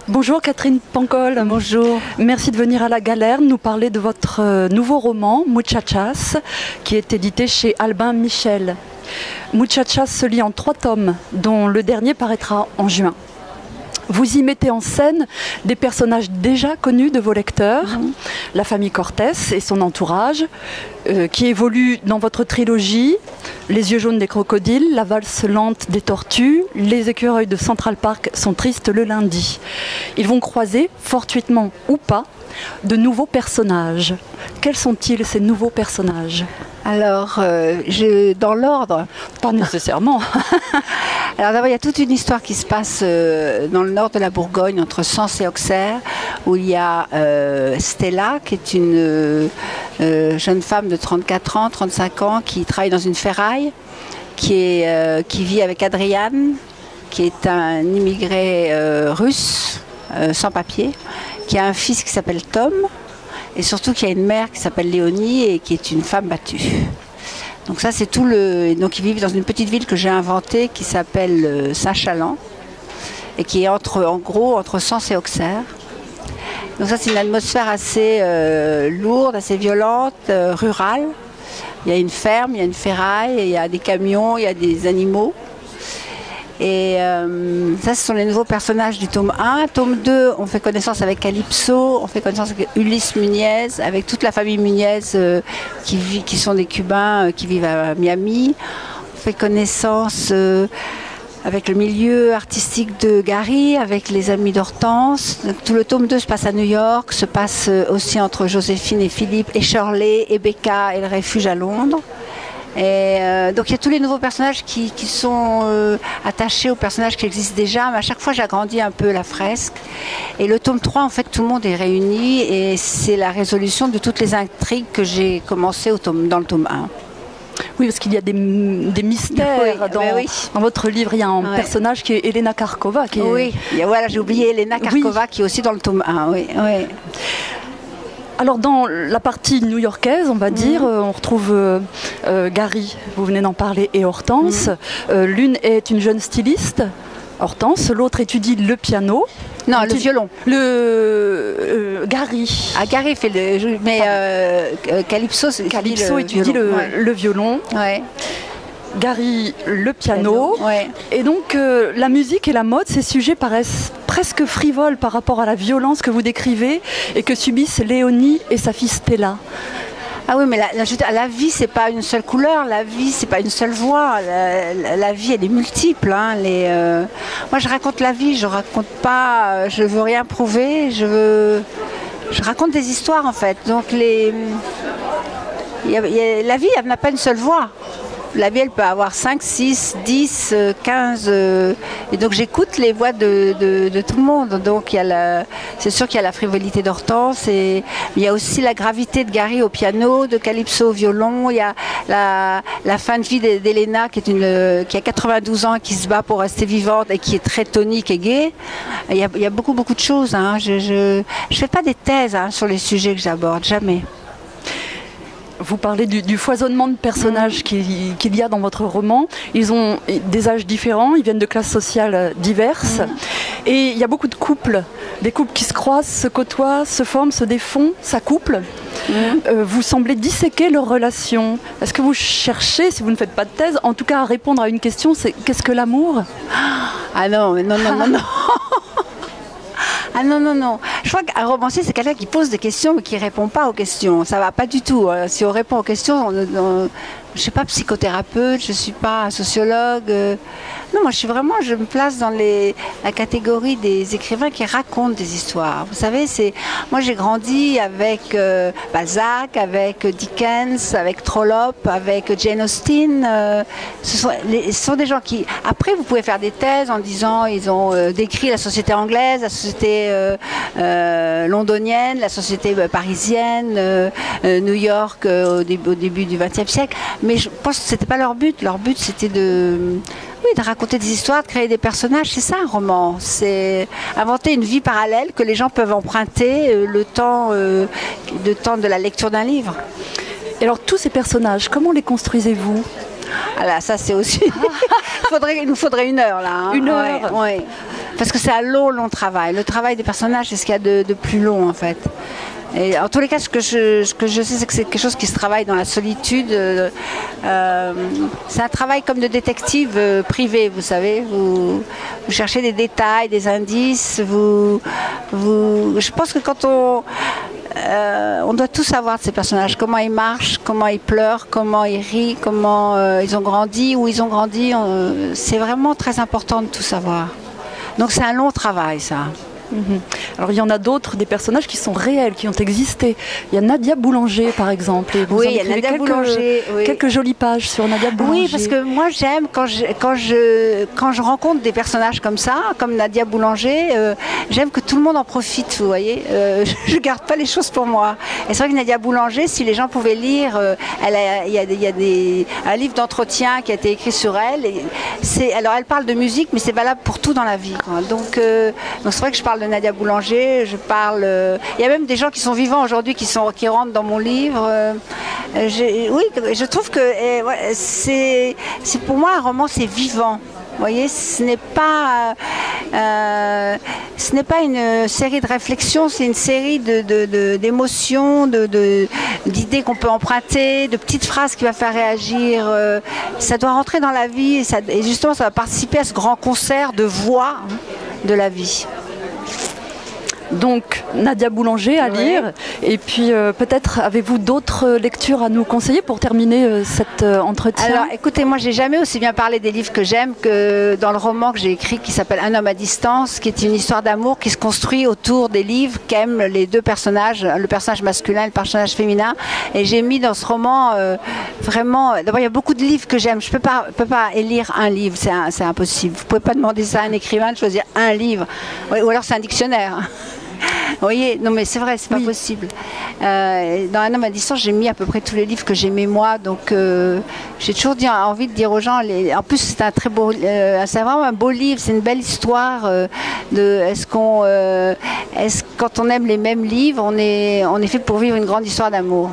Bonjour Catherine Pancol. Bonjour. Merci de venir à la Galerne nous parler de votre nouveau roman, Muchachas, qui est édité chez Albin Michel. Muchachas se lit en 3 tomes, dont le dernier paraîtra en juin. Vous y mettez en scène des personnages déjà connus de vos lecteurs, la famille Cortés et son entourage, qui évoluent dans votre trilogie, Les yeux jaunes des crocodiles, La valse lente des tortues, Les écureuils de Central Park sont tristes le lundi. Ils vont croiser, fortuitement ou pas, de nouveaux personnages. Quels sont-ils, ces nouveaux personnages? Alors, dans l'ordre. Pas nécessairement. Alors d'abord, il y a toute une histoire qui se passe dans le nord de la Bourgogne, entre Sens et Auxerre, où il y a Stella, qui est une jeune femme de 34 ans, 35 ans, qui travaille dans une ferraille, qui vit avec Adrian, qui est un immigré russe, sans papier, qui a un fils qui s'appelle Tom, et surtout qui a une mère qui s'appelle Léonie et qui est une femme battue. Donc ça c'est tout le... Donc ils vivent dans une petite ville que j'ai inventée qui s'appelle Saint-Chaland et qui est en gros entre Sens et Auxerre. Donc ça c'est une atmosphère assez lourde, assez violente, rurale. Il y a une ferme, il y a une ferraille, il y a des camions, il y a des animaux. Et ça, ce sont les nouveaux personnages du tome 1. Tome 2, on fait connaissance avec Calypso, on fait connaissance avec Ulysse Muniez, avec toute la famille Muniez qui sont des Cubains qui vivent à Miami. On fait connaissance avec le milieu artistique de Gary, avec les amis d'Hortense. Tout le tome 2 se passe à New York, se passe aussi entre Joséphine et Philippe, et Shirley, et Becca, et le refuge à Londres. Et donc il y a tous les nouveaux personnages qui sont attachés aux personnages qui existent déjà, mais à chaque fois j'agrandis un peu la fresque. Et le tome 3, en fait, tout le monde est réuni et c'est la résolution de toutes les intrigues que j'ai commencé dans le tome 1. Oui, parce qu'il y a des mystères dans votre livre. Il y a un personnage qui est Elena Karkova. Oui, voilà, j'ai oublié Elena Karkova qui est aussi dans le tome 1. Oui. Alors dans la partie new-yorkaise, on va dire, on retrouve Gary, vous venez d'en parler, et Hortense. L'une est une jeune styliste, Hortense, l'autre étudie le piano. Non, le violon. Gary. Ah, Gary fait le... Mais Calypso étudie le violon. Ouais. Gary, le piano. Ouais. Et donc, la musique et la mode, ces sujets paraissent presque frivoles par rapport à la violence que vous décrivez et que subissent Léonie et sa fille Stella. Ah oui, mais la vie, c'est pas une seule couleur, la vie, c'est pas une seule voix. La vie, elle est multiple. Hein. Moi, je raconte la vie, je raconte pas, je veux rien prouver, je raconte des histoires, en fait. Donc, la vie, elle n'a pas une seule voix. La vie, elle peut avoir 5, 6, 10, 15. Et donc, j'écoute les voix de tout le monde. Donc, c'est sûr qu'il y a la frivolité d'Hortense. Et il y a aussi la gravité de Gary au piano, de Calypso au violon. Il y a la fin de vie d'Elena qui a 92 ans et qui se bat pour rester vivante et qui est très tonique et gaie. Il y a beaucoup, beaucoup de choses. Hein. Je fais pas des thèses sur les sujets que j'aborde. Jamais. Vous parlez du foisonnement de personnages qu'il y a dans votre roman. Ils ont des âges différents, ils viennent de classes sociales diverses. Et il y a beaucoup de couples. Des couples qui se croisent, se côtoient, se forment, se défont, s'accouplent. Vous semblez disséquer leurs relations. Est-ce que vous cherchez, si vous ne faites pas de thèse, en tout cas à répondre à une question, c'est qu'est-ce que l'amour? Ah non. Ah non. Je crois qu'un romancier, c'est quelqu'un qui pose des questions mais qui ne répond pas aux questions. Ça ne va pas du tout. Si on répond aux questions, je ne suis pas psychothérapeute, je ne suis pas sociologue. Non, moi, je me place dans la catégorie des écrivains qui racontent des histoires. Vous savez, moi, j'ai grandi avec Balzac, avec Dickens, avec Trollope, avec Jane Austen. Ce sont des gens qui... Après, vous pouvez faire des thèses en disant ils ont décrit la société anglaise, la société londonienne, la société parisienne, New York au début du XXe siècle. Mais je pense que ce n'était pas leur but. Leur but, c'était de raconter des histoires, de créer des personnages. C'est ça un roman. C'est inventer une vie parallèle que les gens peuvent emprunter le temps de la lecture d'un livre. Et alors, tous ces personnages, comment les construisez-vous? Ah là, ça c'est aussi... il nous faudrait 1 heure là. Hein. 1 heure. Ouais. Parce que c'est un long travail. Le travail des personnages, c'est ce qu'il y a de plus long en fait. Et en tous les cas, ce que je sais, c'est que c'est quelque chose qui se travaille dans la solitude. C'est un travail comme de détective privé, vous savez. Vous cherchez des détails, des indices. Je pense que quand on doit tout savoir de ces personnages, comment ils marchent, comment ils pleurent, comment ils rient, comment ils ont grandi, où ils ont grandi. C'est vraiment très important de tout savoir. Donc c'est un long travail, ça. Alors il y en a d'autres, des personnages qui sont réels, qui ont existé. Il y a Nadia Boulanger par exemple. Et vous oui, il y a Nadia Boulanger. Quelques jolies pages sur Nadia Boulanger. Oui, parce que moi j'aime quand je rencontre des personnages comme ça, comme Nadia Boulanger, j'aime que tout le monde en profite, vous voyez. Je garde pas les choses pour moi. Et c'est vrai que Nadia Boulanger, si les gens pouvaient lire, il y a un livre d'entretien qui a été écrit sur elle. Alors elle parle de musique, mais c'est valable pour tout dans la vie, quoi. Donc c'est vrai que je parle de Nadia Boulanger, il y a même des gens qui sont vivants aujourd'hui qui rentrent dans mon livre. Oui, je trouve que c'est pour moi un roman, c'est vivant. Vous voyez, ce n'est pas une série de réflexions, c'est une série d'émotions, d'idées qu'on peut emprunter, de petites phrases qui vont faire réagir. Ça doit rentrer dans la vie et justement ça va participer à ce grand concert de voix de la vie. Donc Nadia Boulanger à lire, et puis peut-être avez-vous d'autres lectures à nous conseiller pour terminer cet entretien? Alors écoutez, moi j'ai jamais aussi bien parlé des livres que j'aime que dans le roman que j'ai écrit qui s'appelle Un homme à distance, qui est une histoire d'amour qui se construit autour des livres qu'aiment les deux personnages, le personnage masculin et le personnage féminin. Et j'ai mis dans ce roman vraiment, d'abord il y a beaucoup de livres que j'aime, je peux pas élire un livre, c'est impossible. Vous pouvez pas demander ça à un écrivain de choisir un livre, ou alors c'est un dictionnaire. Vous voyez, non mais c'est vrai, c'est pas possible. Dans Un homme à distance, j'ai mis à peu près tous les livres que j'aimais moi, donc j'ai toujours envie de dire aux gens, en plus c'est un très beau, c'est vraiment un beau livre, c'est une belle histoire quand on aime les mêmes livres, on est fait pour vivre une grande histoire d'amour.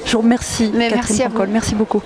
Je vous remercie, Catherine Pancol, merci beaucoup.